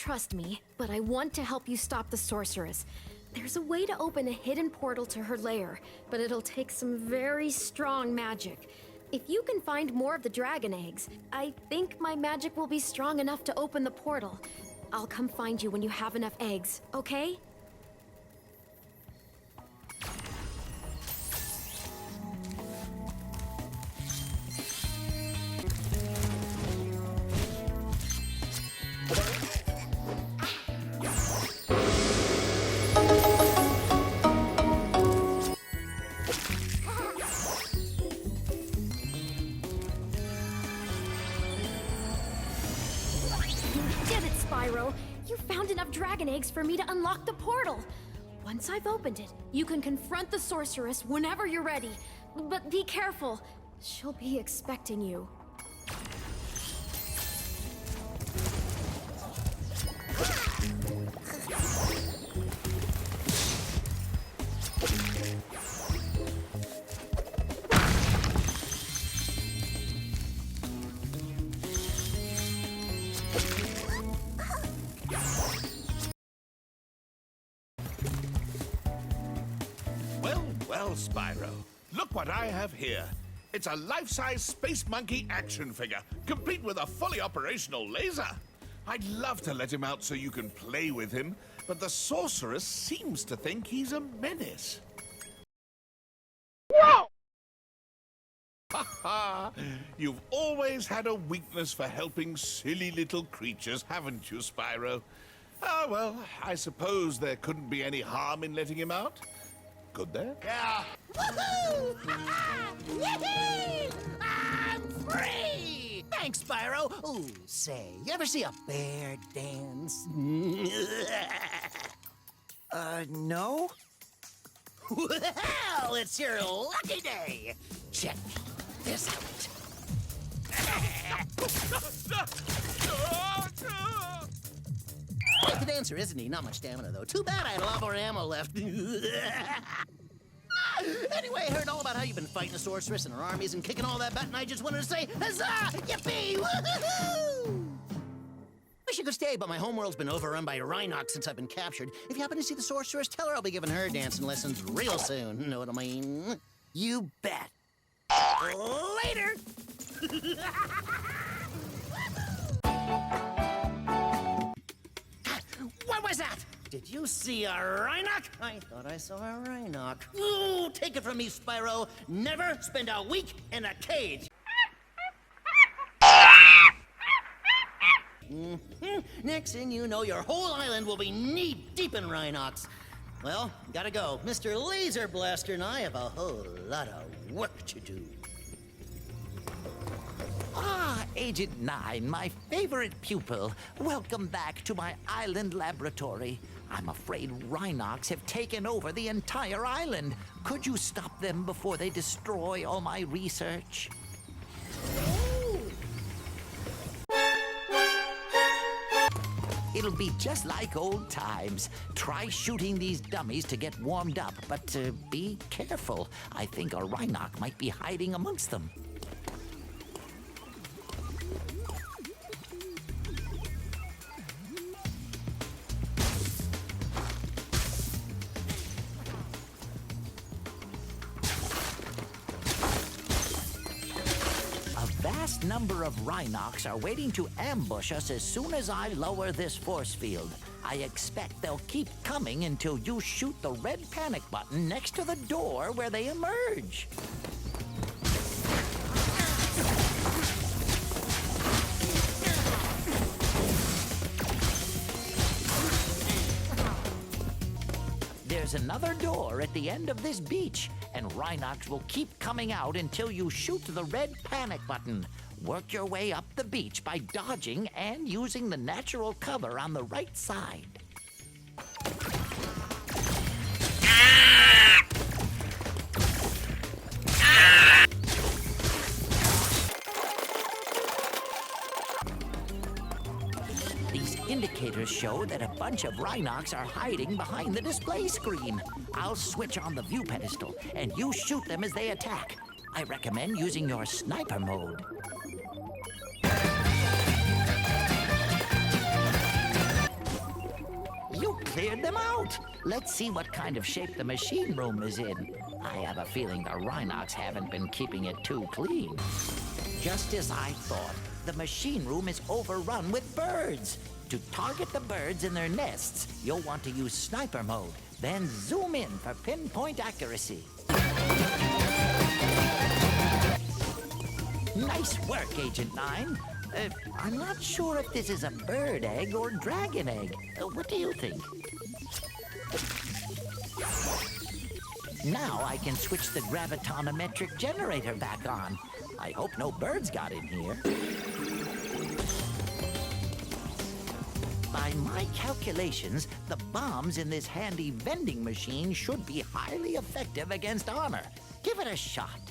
trust me, but I want to help you stop the sorceress. There's a way to open a hidden portal to her lair, but it'll take some very strong magic. If you can find more of the dragon eggs, I think my magic will be strong enough to open the portal. I'll come find you when you have enough eggs, okay? Spyro, you found enough dragon eggs for me to unlock the portal. Once I've opened it, you can confront the sorceress whenever you're ready. But be careful. She'll be expecting you. Well, Spyro, look what I have here. It's a life-size Space Monkey action figure, complete with a fully operational laser. I'd love to let him out so you can play with him, but the sorceress seems to think he's a menace. Whoa! Ha ha! You've always had a weakness for helping silly little creatures, haven't you, Spyro? Ah, well, I suppose there couldn't be any harm in letting him out. Could there? Yeah. Woohoo! Yee-hee! I'm free! Thanks, Spyro. Ooh, say, you ever see a bear dance? No? Well, it's your lucky day. Check this out. Quite the dancer, isn't he? Not much stamina, though. Too bad I had a lot more ammo left. Anyway, I heard all about how you've been fighting a sorceress and her armies and kicking all that butt, and I just wanted to say, huzzah! Yippee! Woohoo! Wish I could stay, but my homeworld's been overrun by Rhinox since I've been captured. If you happen to see the sorceress, tell her I'll be giving her dancing lessons real soon. Know what I mean? You bet. Later! What was that? Did you see a Rhinox? I thought I saw a Rhinox. Ooh, take it from me, Spyro. Never spend a week in a cage. Next thing you know, your whole island will be knee-deep in Rhinox. Well, gotta go. Mr. Laser Blaster and I have a whole lot of work to do. Ah, Agent 9, my favorite pupil. Welcome back to my island laboratory. I'm afraid Rhinox have taken over the entire island. Could you stop them before they destroy all my research? It'll be just like old times. Try shooting these dummies to get warmed up, but be careful. I think a Rhinox might be hiding amongst them. A vast number of Rhinox are waiting to ambush us as soon as I lower this force field. I expect they'll keep coming until you shoot the red panic button next to the door where they emerge. There's another door at the end of this beach, and Rhinox will keep coming out until you shoot the red panic button. Work your way up the beach by dodging and using the natural cover on the right side. These indicators show that a bunch of Rhinox are hiding behind the display screen. I'll switch on the view pedestal, and you shoot them as they attack. I recommend using your sniper mode. cleared them out. Let's see what kind of shape the machine room is in. I have a feeling the Rhinox haven't been keeping it too clean. Just as I thought, the machine room is overrun with birds. To target the birds in their nests, you'll want to use sniper mode, then zoom in for pinpoint accuracy. Nice work, Agent 9. I'm not sure if this is a bird egg or dragon egg. What do you think? Now I can switch the gravitonometric generator back on. I hope no birds got in here. By my calculations, the bombs in this handy vending machine should be highly effective against armor. Give it a shot.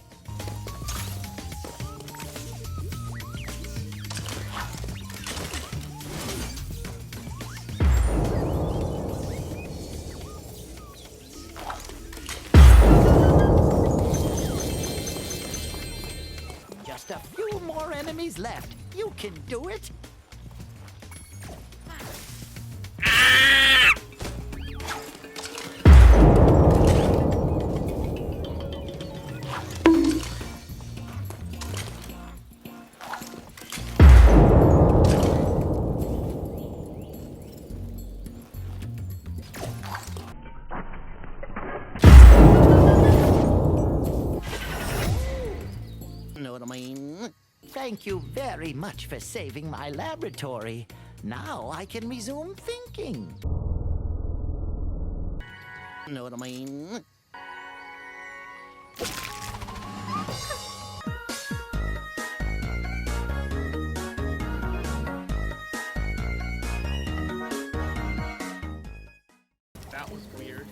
Just a few more enemies left. You can do it. Know what I mean? Thank you very much for saving my laboratory. Now I can resume thinking. Know what I mean? That was weird.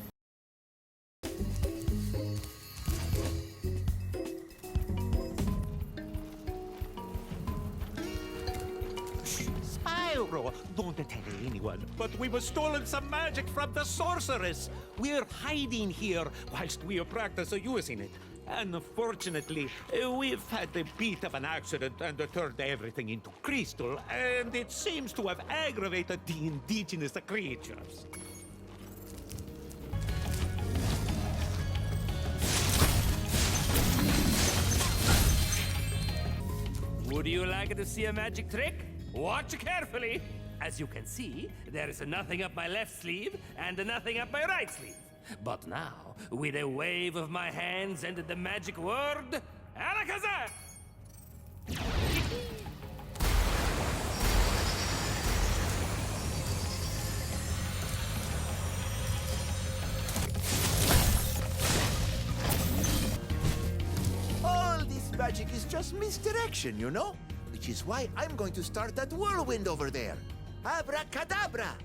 Spyro, don't tell anyone, but we were stolen some magic from the sorceress. We're hiding here whilst we practice using it. Unfortunately, we've had a bit of an accident and turned everything into crystal, and it seems to have aggravated the indigenous creatures. Would you like to see a magic trick? Watch carefully. As you can see, there is nothing up my left sleeve and nothing up my right sleeve. But now, with a wave of my hands and the magic word, Alakazam! All this magic is just misdirection, you know? Which is why I'm going to start that whirlwind over there. Abracadabra!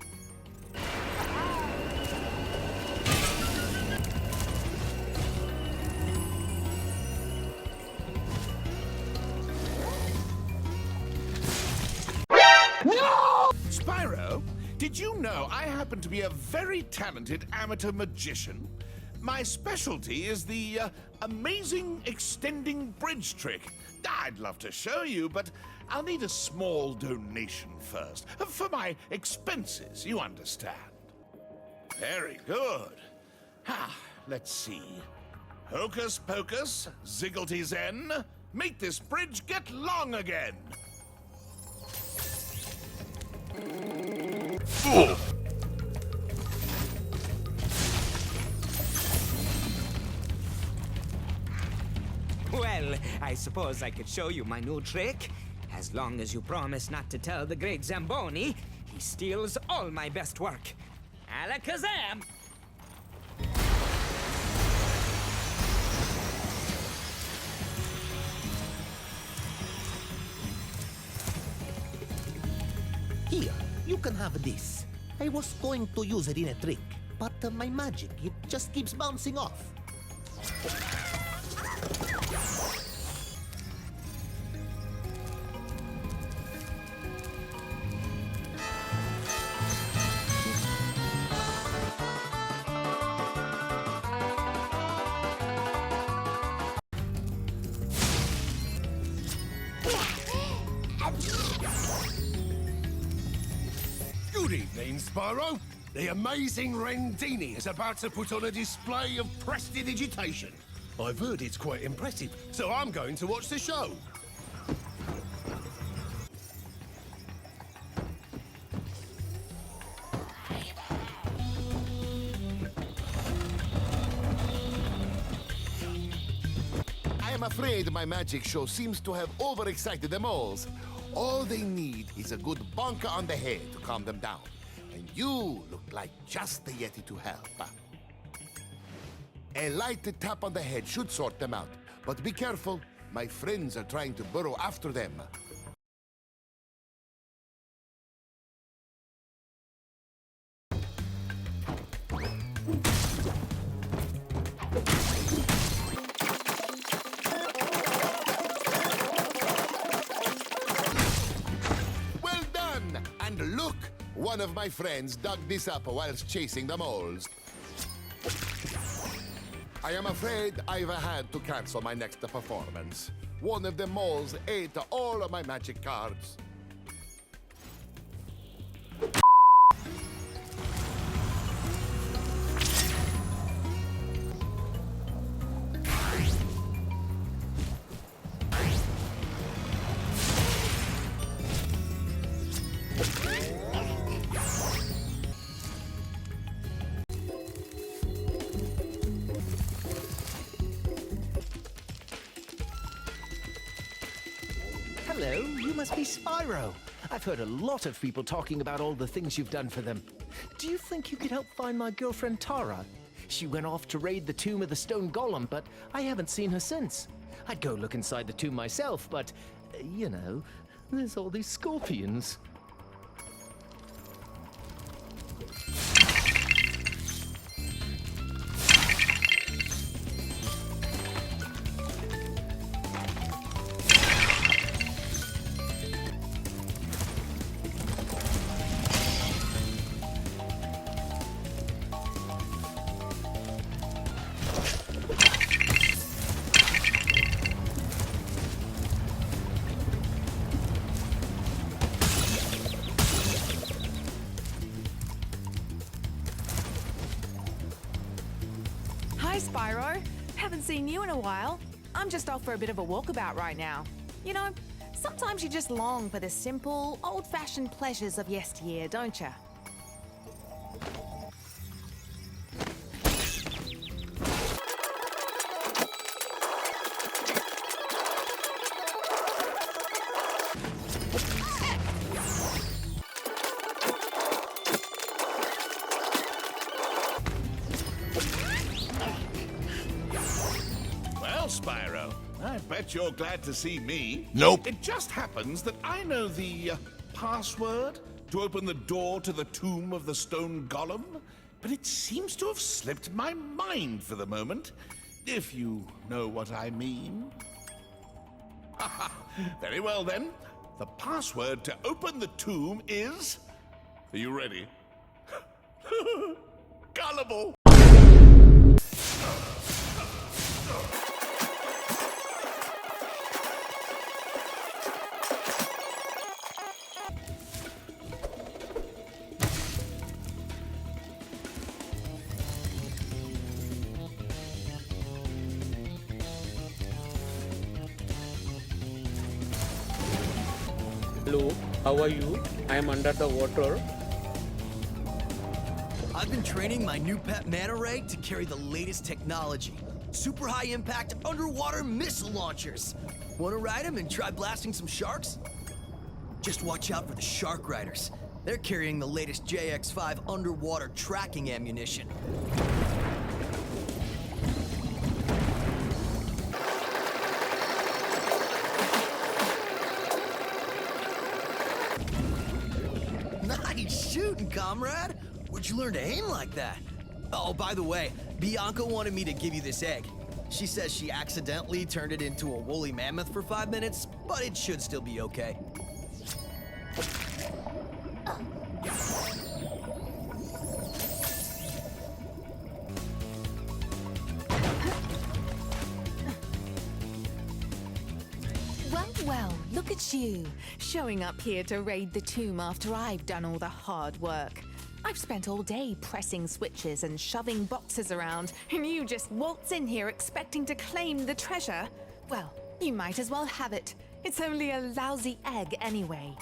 Spyro, did you know I happen to be a very talented amateur magician? My specialty is the amazing extending bridge trick. I'd love to show you, but I'll need a small donation first. For my expenses, you understand. Very good. Let's see. Hocus pocus, zigglety zen. Make this bridge get long again. Well, I suppose I could show you my new trick. As long as you promise not to tell the great Zamboni, he steals all my best work. Alakazam! Here, you can have this. I was going to use it in a trick, but my magic, it just keeps bouncing off. Good evening, Spyro. The amazing Rendini is about to put on a display of prestidigitation. I've heard it's quite impressive, so I'm going to watch the show. I am afraid my magic show seems to have overexcited them all. All they need is a good bonker on the head to calm them down. And you look like just the Yeti to help. A light tap on the head should sort them out. But be careful, my friends are trying to burrow after them. Well done! And look, one of my friends dug this up whilst chasing the moles. I am afraid I've had to cancel my next performance. One of the moles ate all of my magic cards. Hello, you must be Spyro. I've heard a lot of people talking about all the things you've done for them. Do you think you could help find my girlfriend Tara? She went off to raid the tomb of the stone golem, but I haven't seen her since. I'd go look inside the tomb myself, but, you know, there's all these scorpions. Hi, Spyro. Haven't seen you in a while. I'm just off for a bit of a walkabout right now. You know, sometimes you just long for the simple, old-fashioned pleasures of yesteryear, don't you? Spyro, I bet you're glad to see me. Nope. It just happens that I know the password to open the door to the tomb of the stone golem, but it seems to have slipped my mind for the moment, if you know what I mean. Very well then. The password to open the tomb is... Are you ready? Gullible! Hello, how are you? I am under the water. I've been training my new pet manta ray to carry the latest technology. Super high impact underwater missile launchers. Wanna ride them and try blasting some sharks? Just watch out for the shark riders. They're carrying the latest JX-5 underwater tracking ammunition. Nice shooting, comrade! Where'd you learn to aim like that? Oh, by the way, Bianca wanted me to give you this egg. She says she accidentally turned it into a woolly mammoth for 5 minutes, but it should still be okay. Well, look at you, showing up here to raid the tomb after I've done all the hard work. I've spent all day pressing switches and shoving boxes around, and you just waltz in here expecting to claim the treasure? Well, you might as well have it. It's only a lousy egg anyway.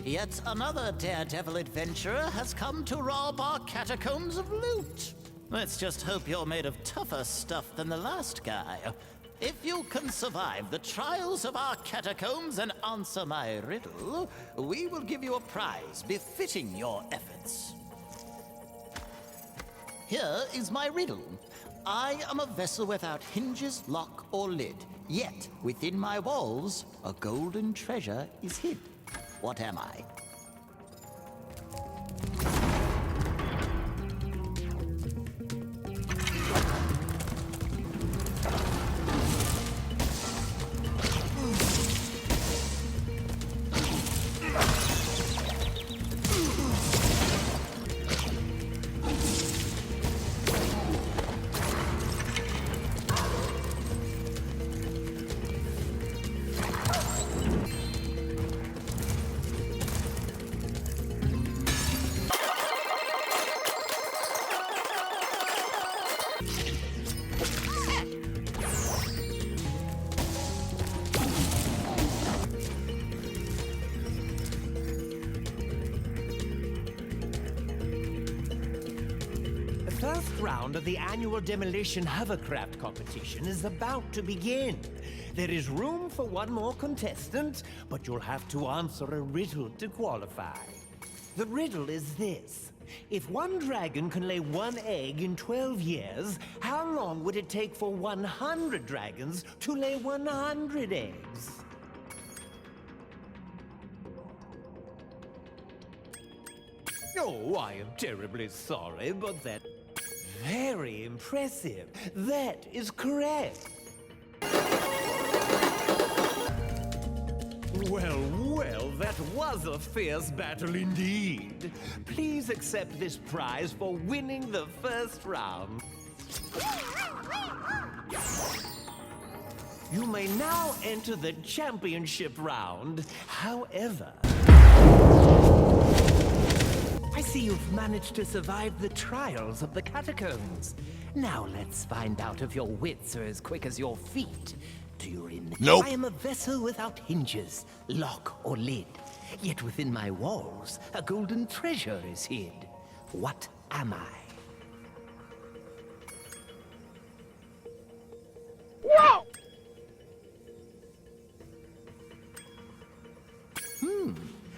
Yet another daredevil adventurer has come to rob our catacombs of loot. Let's just hope you're made of tougher stuff than the last guy. If you can survive the trials of our catacombs and answer my riddle, we will give you a prize befitting your efforts. Here is my riddle. I am a vessel without hinges, lock, or lid. Yet, within my walls, a golden treasure is hid. What am I? The first round of the annual demolition hovercraft competition is about to begin. There is room for one more contestant, but you'll have to answer a riddle to qualify. The riddle is this. If one dragon can lay one egg in 12 years, how long would it take for 100 dragons to lay 100 eggs? Oh, I am terribly sorry, but that... Very impressive. That is correct. Well, well, that was a fierce battle indeed. Please accept this prize for winning the first round. You may now enter the championship round. However, I see you've managed to survive the trials of the catacombs. Now let's find out if your wits are as quick as your feet. Do you remember? Nope. I am a vessel without hinges, lock, or lid. Yet within my walls, a golden treasure is hid. What am I? Whoa!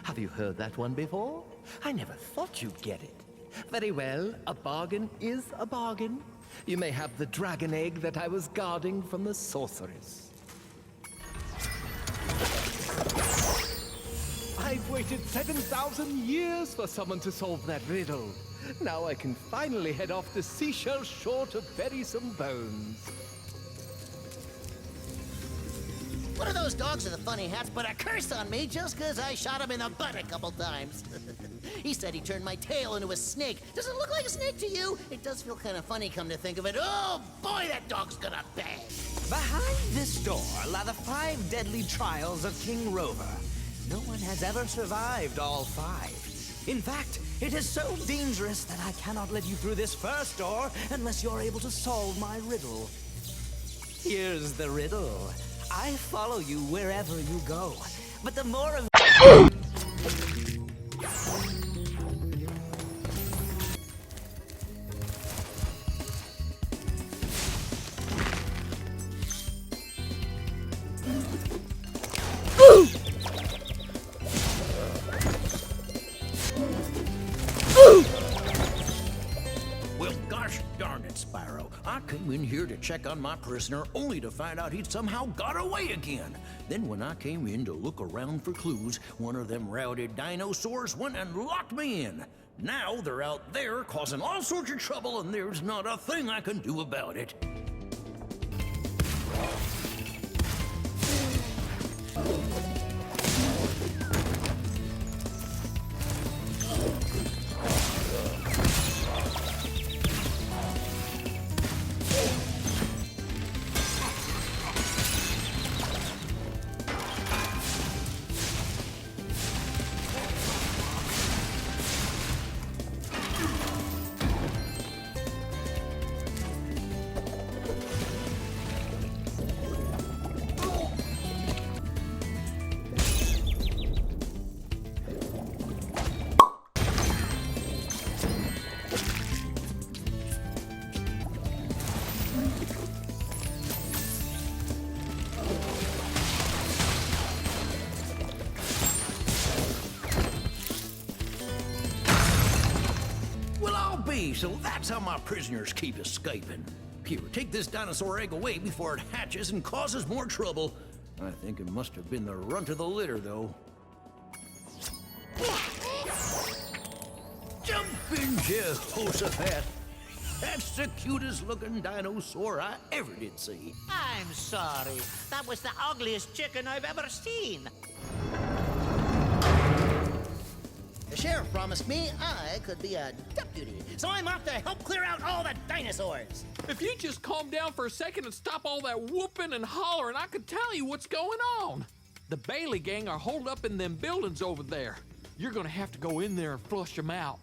Have you heard that one before? I never thought you'd get it. Very well, a bargain is a bargain. You may have the dragon egg that I was guarding from the sorceress. I've waited 7,000 years for someone to solve that riddle. Now I can finally head off the seashell shore to bury some bones. One of those dogs with the funny hats put a curse on me just because I shot him in the butt a couple times. He said he turned my tail into a snake. Does it look like a snake to you? It does feel kind of funny, come to think of it. Oh, boy, that dog's gonna bang. Behind this door lie the 5 deadly trials of King Rover. No one has ever survived all 5. In fact, it is so dangerous that I cannot let you through this first door unless you're able to solve my riddle. Here's the riddle. I follow you wherever you go, but the more of... Well, gosh darn it, Spyro. I came in here to check on my prisoner only to find out he'd somehow got away again. Then when I came in to look around for clues, one of them routed dinosaurs went and locked me in. Now they're out there causing all sorts of trouble and there's not a thing I can do about it. Woo-wee, so that's how my prisoners keep escaping. Here, take this dinosaur egg away before it hatches and causes more trouble. I think it must have been the runt of the litter, though. Jump in, Jehoshaphat. That's the cutest looking dinosaur I ever did see. I'm sorry. That was the ugliest chicken I've ever seen. The sheriff promised me I could be a deputy, so I'm off to help clear out all the dinosaurs. If you just calm down for a second and stop all that whooping and hollering, I could tell you what's going on. The Bailey gang are holed up in them buildings over there. You're gonna have to go in there and flush them out.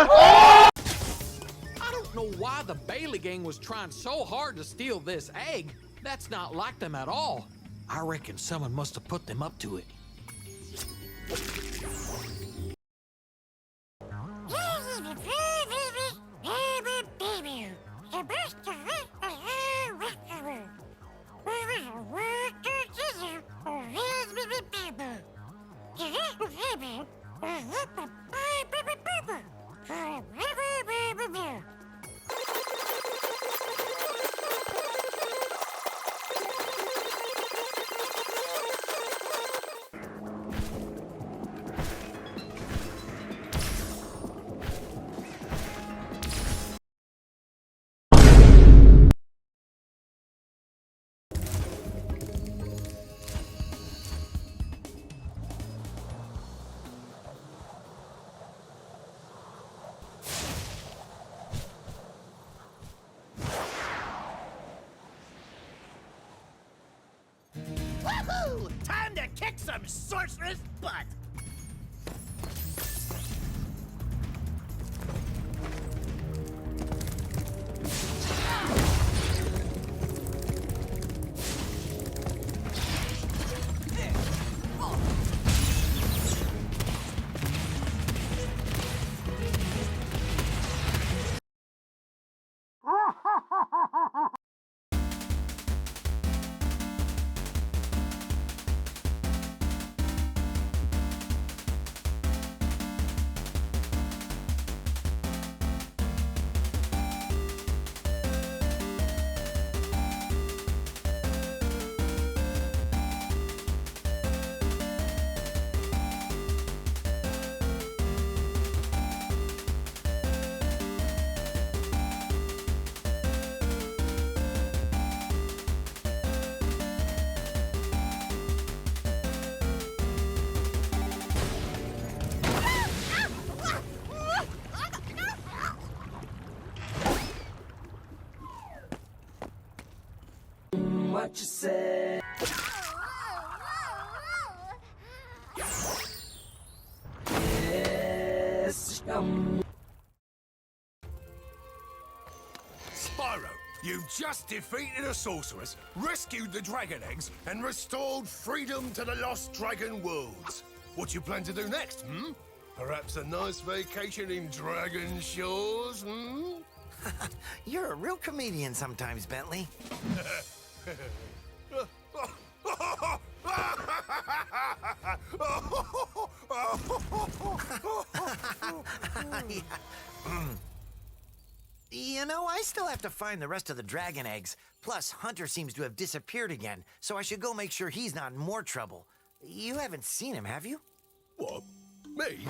I don't know why the Bailey gang was trying so hard to steal this egg. That's not like them at all. I reckon someone must have put them up to it. Woohoo! Time to kick some sorceress butt! What you say? Yes. Spyro, you've just defeated a sorceress, rescued the dragon eggs, and restored freedom to the lost dragon worlds. What you plan to do next, hmm? Perhaps a nice vacation in Dragon Shores, hmm? You're a real comedian sometimes, Bentley. You know, I still have to find the rest of the dragon eggs. Plus, Hunter seems to have disappeared again, so I should go make sure he's not in more trouble. You haven't seen him, have you? What? Me?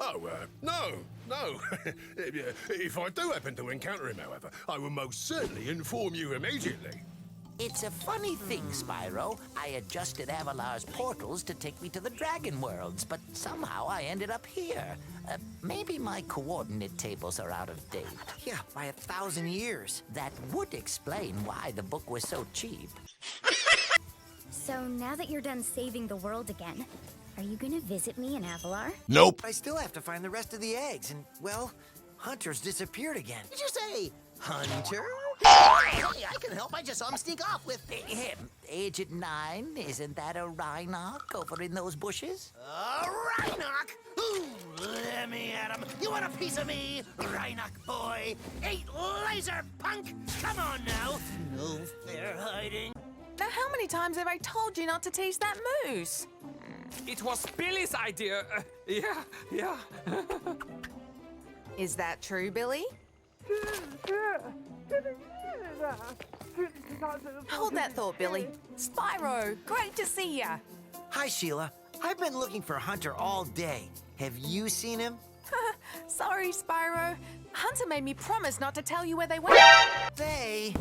Oh, no. If I do happen to encounter him, however, I will most certainly inform you immediately. It's a funny thing, Spyro. I adjusted Avalar's portals to take me to the Dragon Worlds, but somehow I ended up here. Maybe my coordinate tables are out of date. Yeah, by 1,000 years. That would explain why the book was so cheap. So now that you're done saving the world again, are you gonna visit me in Avalar? Nope. I still have to find the rest of the eggs, and, well, Hunter's disappeared again. Did you say Hunter? Hey, I can help. I just saw him sneak off with him. Agent 9, isn't that a Rhinoc over in those bushes? Rhinoc? Ooh, let me, Adam. You want a piece of me, Rhinoc boy? Eat laser, punk! Come on now. No fair hiding. Now, how many times have I told you not to tease that moose? It was Billy's idea. Yeah. Is that true, Billy? Hold that thought, Billy. Spyro, great to see ya. Hi, Sheila. I've been looking for Hunter all day. Have you seen him? Sorry, Spyro. Hunter made me promise not to tell you where they went. They...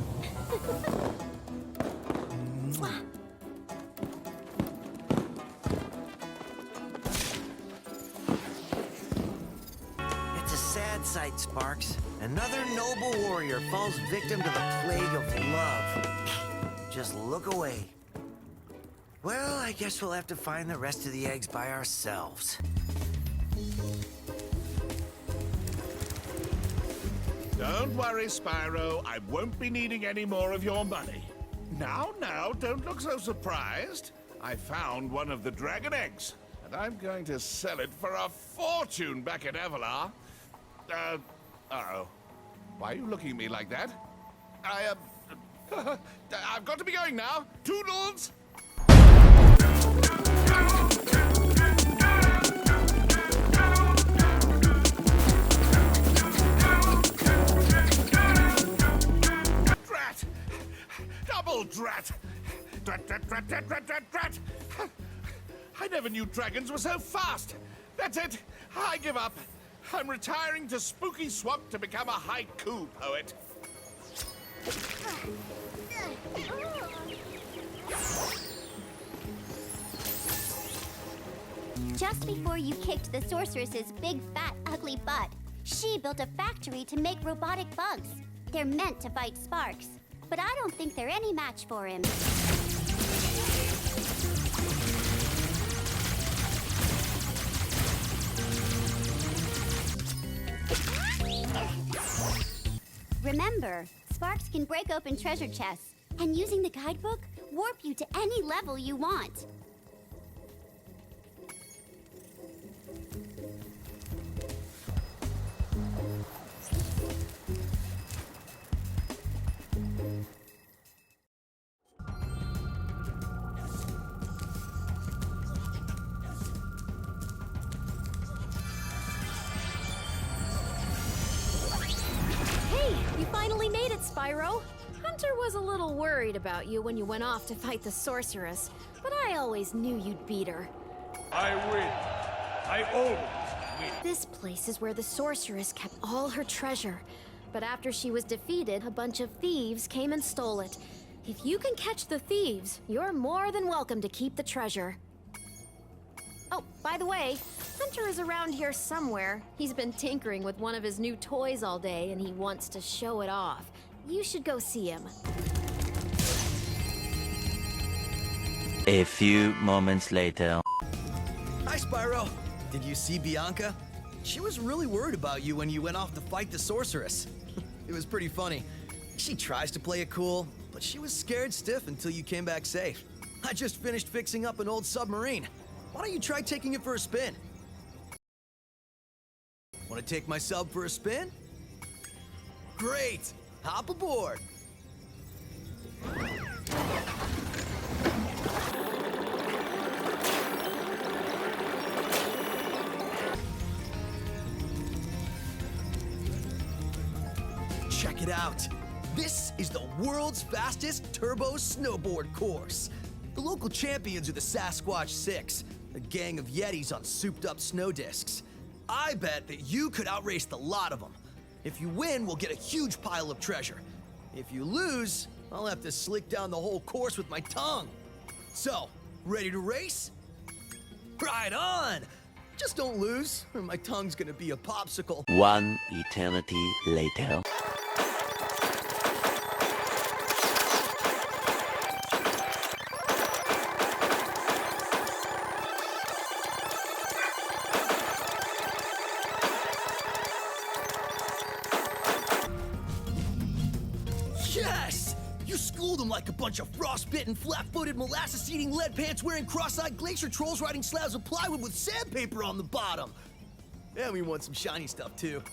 It's a sad sight, Sparks. Another noble warrior falls victim to the plague of love. Just look away. Well, I guess we'll have to find the rest of the eggs by ourselves. Don't worry, Spyro. I won't be needing any more of your money. Now, don't look so surprised. I found one of the dragon eggs, and I'm going to sell it for a fortune back at Avalar. Uh-oh. Why are you looking at me like that? I've got to be going now. Toodles! Drat! Double drat! Drat! I never knew dragons were so fast. That's it. I give up. I'm retiring to Spooky Swamp to become a haiku poet. Just before you kicked the sorceress's big, fat, ugly butt, she built a factory to make robotic bugs. They're meant to fight Sparks, but I don't think they're any match for him. Remember, Sparks can break open treasure chests, and using the guidebook, warp you to any level you want. You finally made it, Spyro. Hunter was a little worried about you when you went off to fight the sorceress, but I always knew you'd beat her. I win. I always win. This place is where the sorceress kept all her treasure, but after she was defeated, a bunch of thieves came and stole it. If you can catch the thieves, you're more than welcome to keep the treasure. Oh, by the way, Hunter is around here somewhere. He's been tinkering with one of his new toys all day, and he wants to show it off. You should go see him. A few moments later. Hi, Spyro. Did you see Bianca? She was really worried about you when you went off to fight the sorceress. It was pretty funny. She tries to play it cool, but she was scared stiff until you came back safe. I just finished fixing up an old submarine. Why don't you try taking it for a spin? Want to take my sub for a spin? Great! Hop aboard! Check it out! This is the world's fastest turbo snowboard course. The local champions are the Sasquatch 6, a gang of Yetis on souped-up snow discs. I bet that you could outrace the lot of them. If you win, we'll get a huge pile of treasure. If you lose, I'll have to slick down the whole course with my tongue. So, ready to race? Right on! Just don't lose, or my tongue's gonna be a popsicle. One eternity later. Yes! You schooled them like a bunch of frostbitten, flat-footed, molasses-eating, lead-pants-wearing, cross-eyed glacier trolls riding slabs of plywood with sandpaper on the bottom. And we want some shiny stuff, too.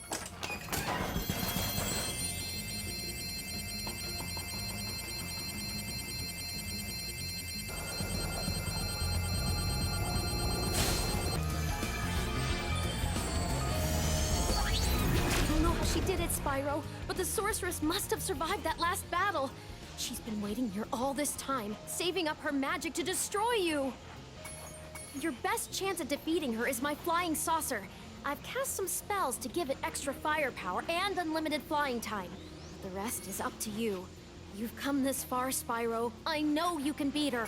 I don't know how she did it, Spyro, but the sorceress must have survived that last battle. She's been waiting here all this time, saving up her magic to destroy you. Your best chance at defeating her is my flying saucer. I've cast some spells to give it extra firepower and unlimited flying time. The rest is up to you. You've come this far, Spyro. I know you can beat her.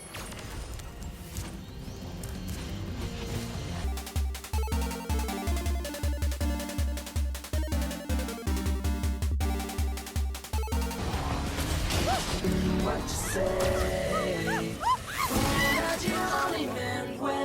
What you say? That you only meant well.